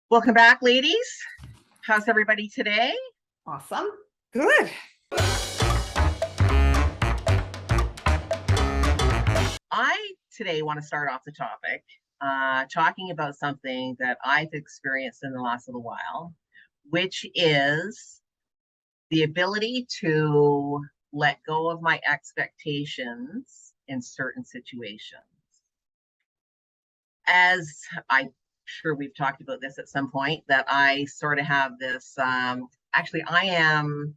Welcome back, ladies. How's everybody today? Awesome. Good. I today want to start off the topic talking about something that I've experienced in the last little while, which is the ability to let go of my expectations in certain situations. As I'm sure we've talked about this at some point, that I sort of have this, actually, I'm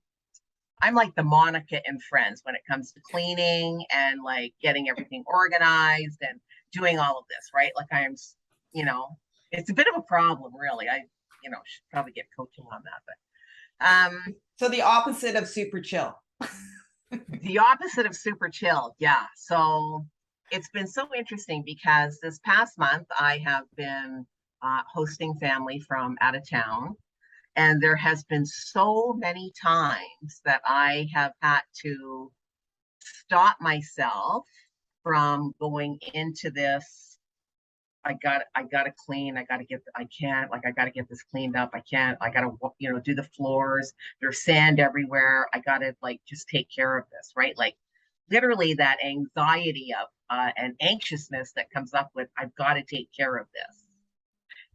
like the Monica in Friends when it comes to cleaning and like getting everything organized and doing all of this, right? Like you know, it's a bit of a problem, really. I should probably get coaching on that, but So the opposite of super chill. the opposite of super chill, yeah. So it's been so interesting because this past month I have been hosting family from out of town. And there has been so many times that I have had to stop myself from going into this. I gotta clean. I can't, like, I gotta get this cleaned up. I gotta, do the floors. There's sand everywhere. I gotta like just take care of this, right? Like literally that anxiety of and anxiousness that comes up with, I've got to take care of this.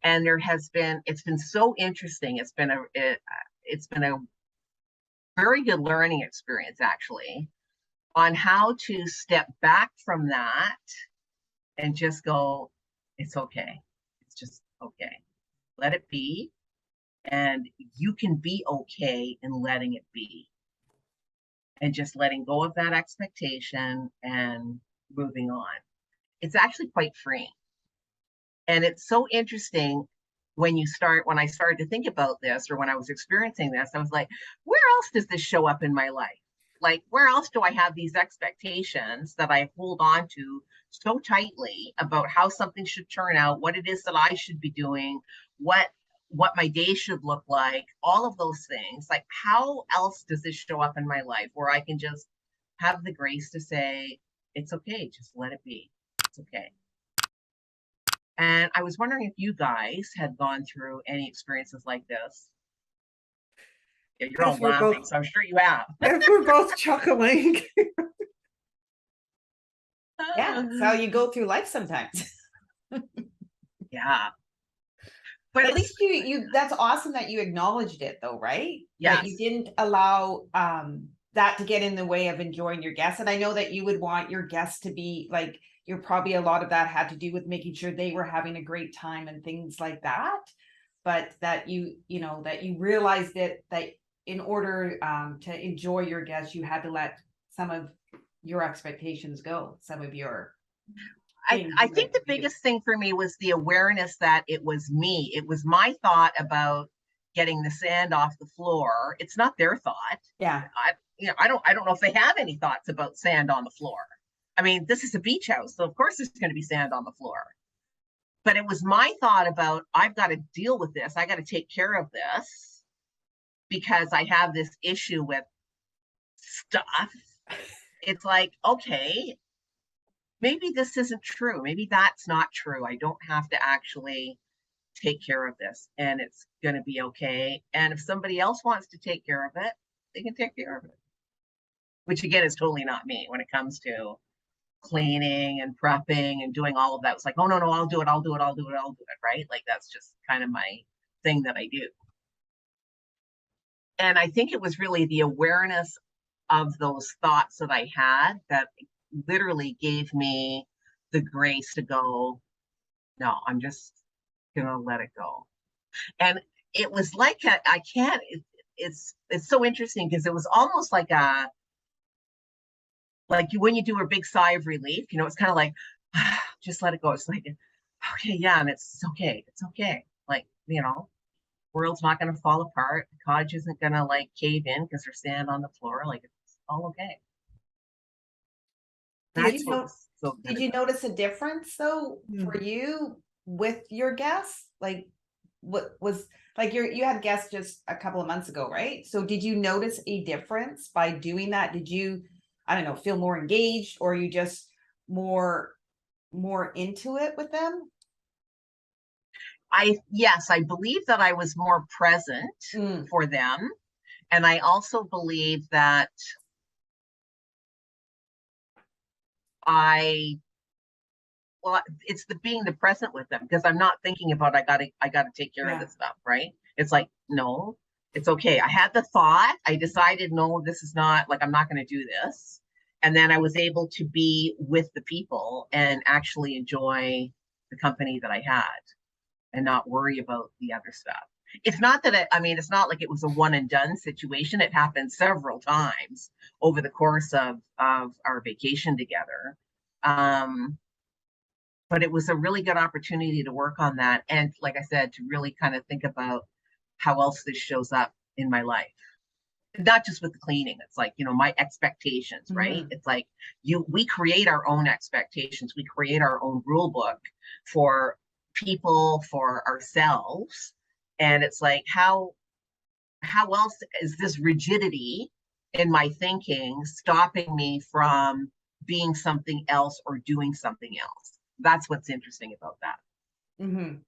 And it's been so interesting. It's been a very good learning experience, actually, on how to step back from that and just go, it's okay. It's just okay. Let it be. And you can be okay in letting it be. And just letting go of that expectation and moving on. It's actually quite freeing. And it's so interesting when I started to think about this, or when I was experiencing this, I was like, where else does this show up in my life? Like, where else do I have these expectations that I hold on to so tightly about how something should turn out, what it is that I should be doing, what my day should look like, all of those things. Like, how else does this show up in my life where I can just have the grace to say, it's okay, just let it be. It's okay. And I was wondering if you guys had gone through any experiences like this. Yeah, you're all laughing, so I'm sure you have. We're both chuckling. Yeah, that's how you go through life sometimes. Yeah. But at least you that's awesome that you acknowledged it though, right? Yes. That you didn't allow that to get in the way of enjoying your guests. And I know that you would want your guests to be like, you're probably, a lot of that had to do with making sure they were having a great time and things like that. But that that you realized that in order to enjoy your guests, you had to let some of your expectations go, some of your I think the biggest thing for me was the awareness that it was me. It was my thought about getting the sand off the floor. It's not their thought. Yeah. I don't know if they have any thoughts about sand on the floor. I mean, this is a beach house, so of course there's going to be sand on the floor. But it was my thought about, I've got to deal with this. I got to take care of this because I have this issue with stuff. It's like, okay, maybe this isn't true. Maybe that's not true. I don't have to actually take care of this, and it's going to be okay. And if somebody else wants to take care of it, they can take care of it. Which again is totally not me when it comes to cleaning and prepping and doing all of that. It's like, oh no, I'll do it, right? Like that's just kind of my thing that I do. And I think it was really the awareness of those thoughts that I had that literally gave me the grace to go, no, I'm just gonna let it go. And it was like I can't. It's so interesting because it was almost like when you do a big sigh of relief. It's kind of like just let it go. It's like, okay, yeah, and it's okay. It's okay. Like world's not going to fall apart. The cottage isn't going to like cave in because there's sand on the floor. Like it's all okay. Did you notice a difference though for you with your guests? Like what was like you had guests just a couple of months ago, right? So did you notice a difference by doing that? Did you, I don't know, feel more engaged, or are you just more into it with them? Yes, I believe that I was more present Mm, for them. And I also believe that I, well, it's the being the present with them, because I'm not thinking about I gotta take care of yeah. this stuff, right? It's like, no, it's okay. I had the thought, I decided, no, this is not, like, I'm not going to do this. And then I was able to be with the people and actually enjoy the company that I had and not worry about the other stuff. It's not that I mean, it's not like it was a one and done situation. It happened several times over the course of our vacation together. Um, but it was a really good opportunity to work on that. And like I said, to really kind of think about how else this shows up in my life. Not just with the cleaning. It's like, my expectations, right? Mhm. It's like we create our own expectations. We create our own rule book for people, for ourselves. And it's like, how else is this rigidity in my thinking stopping me from being something else or doing something else? That's what's interesting about that. Mhm.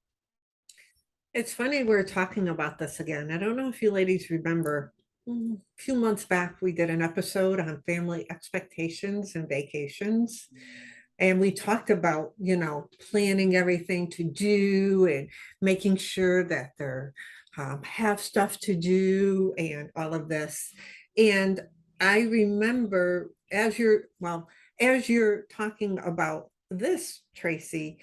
It's funny we're talking about this again. I don't know if you ladies remember, a few months back, we did an episode on family expectations and vacations. And we talked about, planning everything to do and making sure that they're have stuff to do and all of this. And I remember as you're talking about this, Tracy,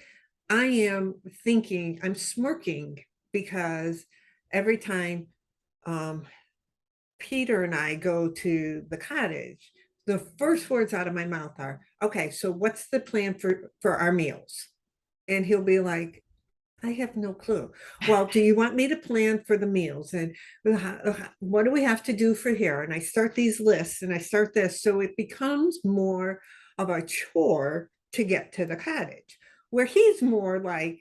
I am thinking, I'm smirking because every time um, Peter and I go to the cottage, the first words out of my mouth are, "Okay, so what's the plan for our meals?" And he'll be like, "I have no clue." "Well, do you want me to plan for the meals? And what do we have to do for here?" And I start these lists and I start this. So it becomes more of a chore to get to the cottage, where he's more like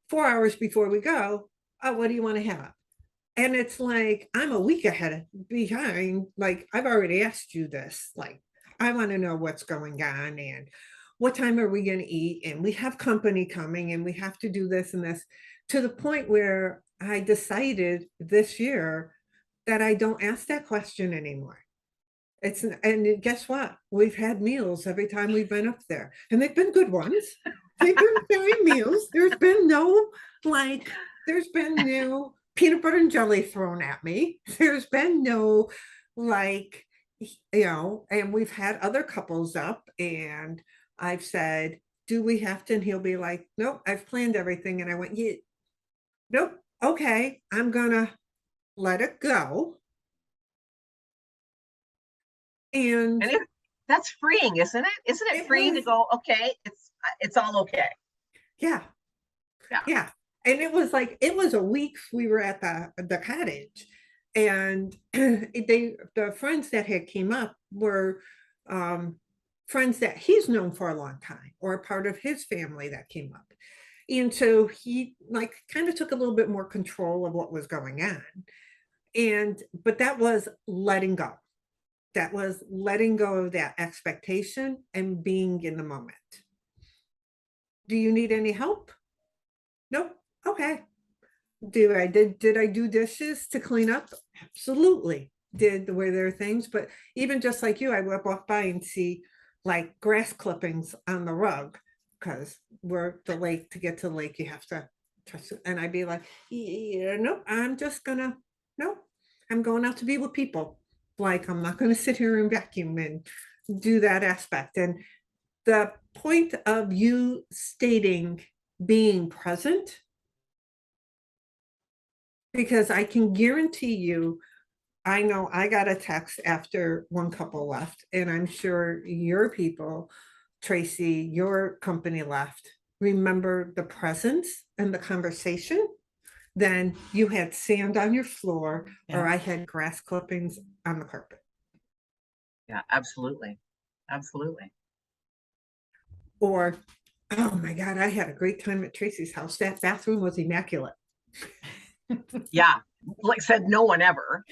4 hours before we go, "Oh, what do you want to have?" And it's like, I'm a week behind. Like, I've already asked you this. Like, I want to know what's going on and what time are we going to eat? And we have company coming and we have to do this and this, to the point where I decided this year that I don't ask that question anymore. And guess what? We've had meals every time we've been up there, and they've been good ones. They've been fine meals. Like, there's been no peanut butter and jelly thrown at me. There's been no, like, and we've had other couples up, and I've said, "Do we have to?" And he'll be like, "Nope, I've planned everything." And I went, "Yeah, nope, okay, I'm gonna let it go." And And that's freeing, isn't it? Isn't it it freeing to was, go, okay, it's all okay. yeah. Yeah. Yeah. And it was a week we were at the cottage, and the friends that had came up were um friends that he's known for a long time, or a part of his family that came up. And so he, like, kind of took a little bit more control of what was going on. And but that was letting go. That was letting go of that expectation and being in the moment. Do you need any help? Nope. Okay. Did I do dishes to clean up? Absolutely. Were there things, but even just like you, I would walk by and see, like, grass clippings on the rug, because we're the lake, to get to the lake, you have to trust it. And I'd be like, "Yeah, nope, nope, I'm going out to be with people. Like, I'm not gonna sit here and vacuum and do that aspect." And the point of you stating being present, because I can guarantee you, I know I got a text after one couple left, and I'm sure your people, Tracy, your company left, remember the presence and the conversation. Then you had sand on your floor, or Yeah. I had grass clippings on the carpet. Yeah, absolutely. Absolutely. Or, oh my God, I had a great time at Tracy's house. That bathroom was immaculate. Yeah. Like said, no one ever,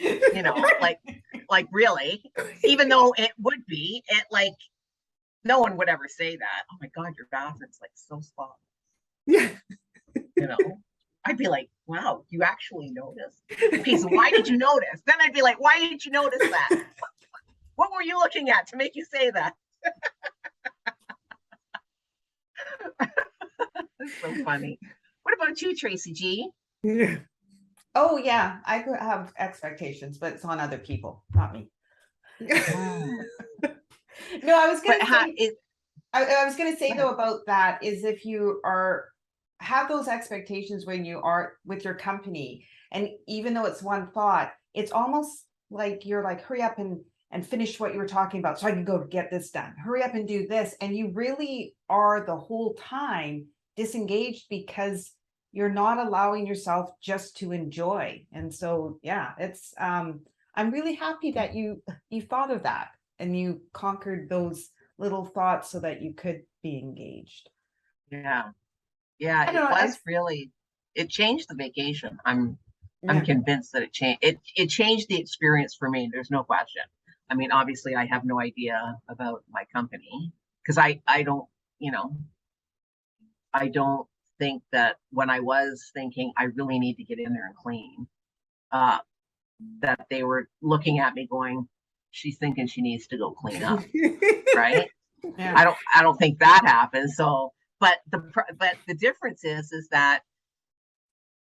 like really, even though it would be, no one would ever say that. Oh my God, your bathroom's like so spotless, Yeah. you know? I'd be like, wow, you actually noticed? Okay, so why did you notice? Then I'd be like, why did you notice that? What were you looking at to make you say that? That's so funny. What about you, Tracy G? Yeah. Oh yeah, I could have expectations, but it's on other people, not me. Mm. No, I was But gonna say, I was gonna say Go though about that is if you are have those expectations when you are with your company, and even though it's one thought, it's almost like you're like, hurry up and finish what you were talking about so I can go get this done. Hurry up and do this. And you really are the whole time disengaged because you're not allowing yourself just to enjoy. And so yeah, it's I'm really happy that you thought of that and you conquered those little thoughts so that you could be engaged. Yeah. Yeah, I it don't know. was really, it changed the vacation. I'm Yeah. convinced that it changed it changed the experience for me. There's no question. I mean, obviously I have no idea about my company because I don't, you know, I don't think that when I was thinking I really need to get in there and clean, uh, that they were looking at me going, she's thinking she needs to go clean up, right? Yeah. I don't think that happened. So, but the difference is that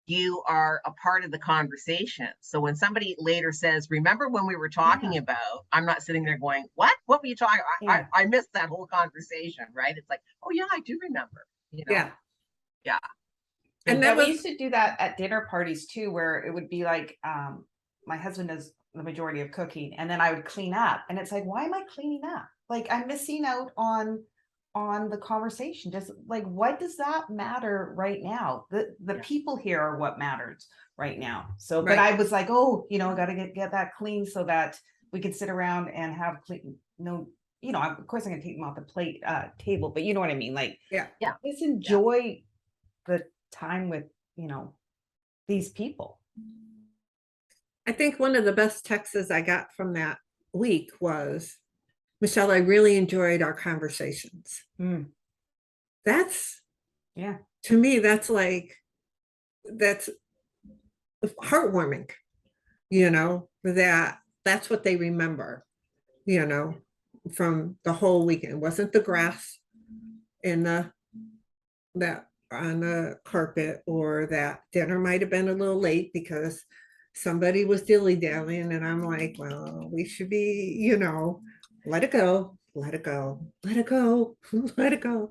you are a part of the conversation. So when somebody later says, remember when we were talking about, I'm not sitting there going, what were you talking? Yeah. I missed that whole conversation, right? It's like, oh yeah, I do remember, you know? Yeah. Yeah. And Yeah, that we was, used to do that at dinner parties too, where it would be like, my husband does the majority of cooking, and then I would clean up, and it's like, why am I cleaning up? Like I'm missing out on the conversation. Just like, what does that matter right now? The Yeah. people here are what matters right now. So, but Right. I was like, oh, I got to get that clean so that we could sit around and have clean. No, of course I'm gonna take them off the plate table, but you know what I mean. Like, yeah. Yeah. just enjoy the time with these people. I think one of the best texts I got from that week was, Michelle, I really enjoyed our conversations. Mm, That's, yeah. to me, that's heartwarming, that's what they remember, you know, from the whole weekend. It wasn't the grass in that on the carpet, or that dinner might have been a little late because somebody was dilly-dallying, and I'm like, well, we should be, let it go, let it go, let it go, let it go.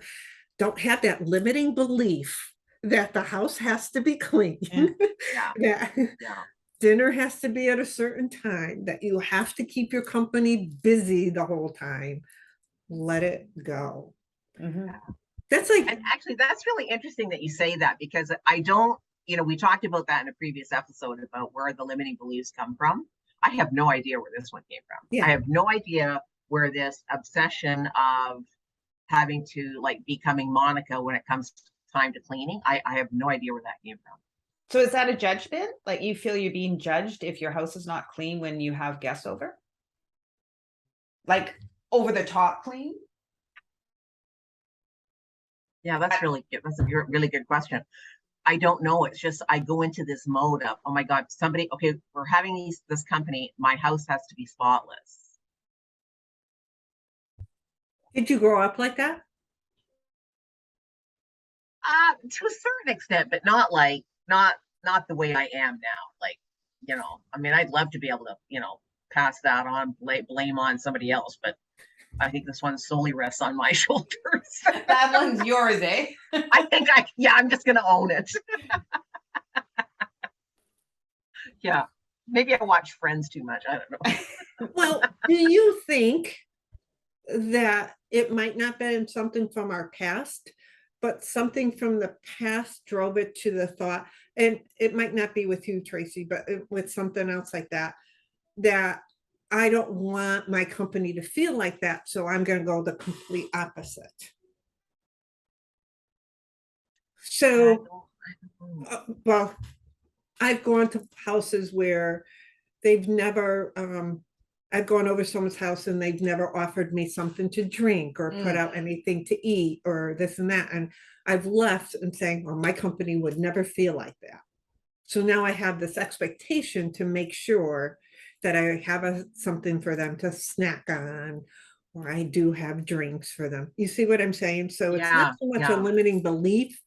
Don't have that limiting belief that the house has to be clean. Yeah. Yeah. that Yeah. dinner has to be at a certain time, that you have to keep your company busy the whole time. Let it go. Mhm. That's like, And actually, that's really interesting that you say that because I don't, we talked about that in a previous episode about where the limiting beliefs come from. I have no idea where this one came from. Yeah. I have no idea where this obsession of having to like becoming Monica when it comes time to cleaning. I have no idea where that came from. So is that a judgment? Like you feel you're being judged if your house is not clean when you have guests over? Like over the top clean? Yeah, that's really good. That's a really good question. I don't know. It's just I go into this mode of, oh my God, somebody, okay, we're having this company. My house has to be spotless. did you grow up like that? To a certain extent, but not like not the way I am now. Like, I mean, I'd love to be able to, pass that on, blame on somebody else, but I think this one solely rests on my shoulders. That one's yours, eh? I think I'm just gonna own it. Yeah. Maybe I watch Friends too much. I don't know. Well, do you think that it might not been something from our past, but something from the past drove it to the thought, and it might not be with you, Tracy, but with something else like that, that I don't want my company to feel like that, so I'm going to go the complete opposite. So, well, I've gone to houses where they've never I've gone over someone's house and they've never offered me something to drink or put out anything to eat or this and that. And I've left and saying, well, my company would never feel like that. So now I have this expectation to make sure that I have something for them to snack on, or I do have drinks for them. You see what I'm saying? So it's not so much a limiting belief,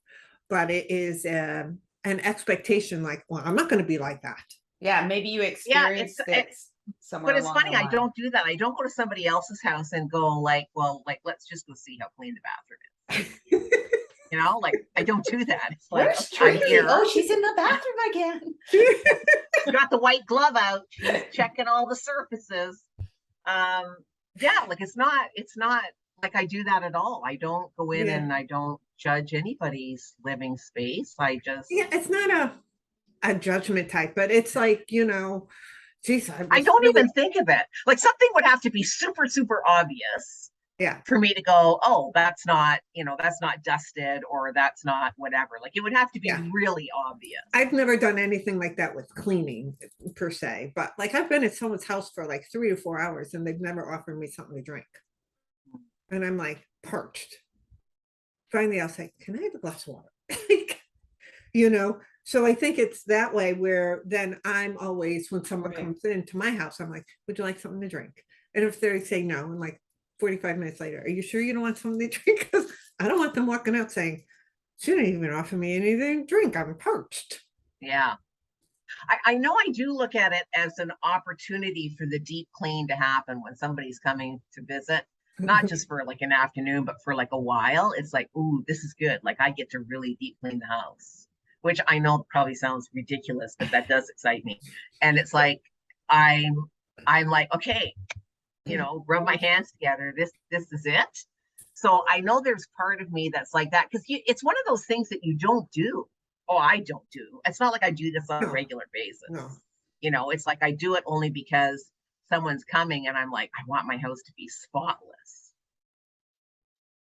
but it is an expectation like, well, I'm not going to be like that. Yeah, maybe you experienced it somewhere. But it's funny, I don't do that. I don't go to somebody else's house and go like, well, like, let's just go see how clean the bathroom is. You know, like I don't do that. It's like, Where's Tracy? Oh, she's in the bathroom again. Got the white glove out. She's checking all the surfaces. Yeah, like it's not like I do that at all. I don't go in and I don't judge anybody's living space. I just it's not a judgment type, but it's like, you know, geez, I don't even think of it. Like something would have to be super, super obvious. Yeah. For me to go, oh, that's not, you know, that's not dusted or that's not whatever. Like it would have to be really obvious. I've never done anything like that with cleaning per se, but like I've been at someone's house for like 3 to 4 hours and they've never offered me something to drink. And I'm like parched. Finally, I'll say, can I have a glass of water? You know, so I think it's that way where then I'm always, when someone comes into my house, I'm like, would you like something to drink? And if they say no, I'm like, 45 minutes later, are you sure you don't want something to drink? Because I don't want them walking out saying, she didn't even offer me anything to drink. I'm parched. Yeah. I know I do look at it as an opportunity for the deep clean to happen when somebody's coming to visit, not just for like an afternoon, but for like a while. It's like, ooh, this is good. Like I get to really deep clean the house, which I know probably sounds ridiculous, but that does excite me. And it's like, I'm like, okay, you know, rub my hands together. This is it. So I know there's part of me that's like that because it's one of those things that you don't do. Oh, I don't do. It's not like I do this on a regular basis. No. You know, it's like I do it only because someone's coming and I'm like, I want my house to be spotless.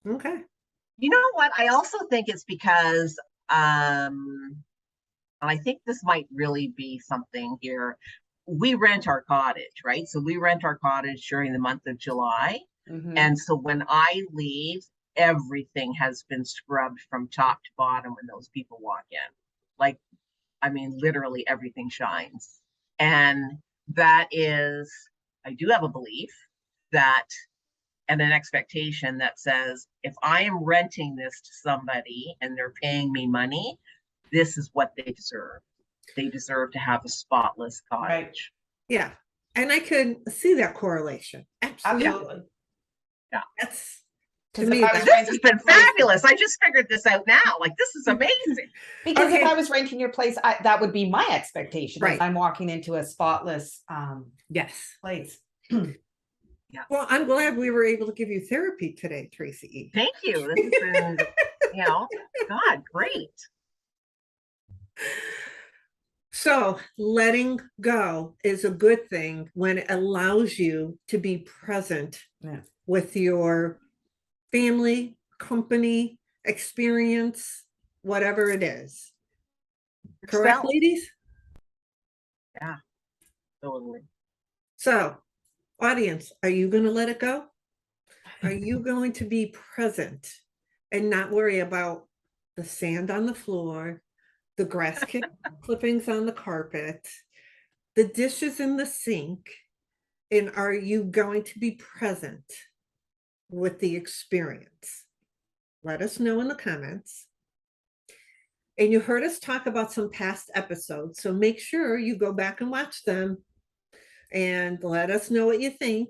Okay. You know what? I also think it's because I think this might really be something here. We rent our cottage, right? So we rent our cottage during the month of July. And so when I leave, everything has been scrubbed from top to bottom when those people walk in. Like, I mean, literally everything shines. And that is, I do have a belief that, and an expectation that says, if I am renting this to somebody and they're paying me money, this is what they deserve. They deserve to have a spotless cottage. Right. Yeah. And I could see that correlation. Absolutely. Yeah. That's to me. This has been fabulous. I just figured this out now. Like, this is amazing. Because if I was renting your place, that would be my expectation. Right. I'm walking into a spotless yes place. Yeah. Well, I'm glad we were able to give you therapy today, Tracy. Thank you. This has been, you know, God, great. So letting go is a good thing when it allows you to be present with your family, company, experience, whatever it is. Correct, ladies? Yeah, totally. So, audience, are you going to let it go? Are you going to be present and not worry about the sand on the floor, the grass clippings on the carpet, the dishes in the sink? And are you going to be present with the experience? Let us know in the comments. And you heard us talk about some past episodes, so make sure you go back and watch them and let us know what you think.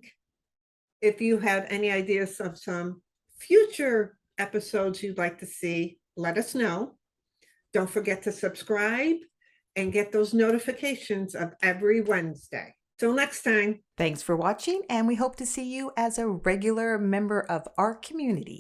If you have any ideas of some future episodes you'd like to see, let us know. Don't forget to subscribe and get those notifications of every Wednesday. Till next time. Thanks for watching, and we hope to see you as a regular member of our community.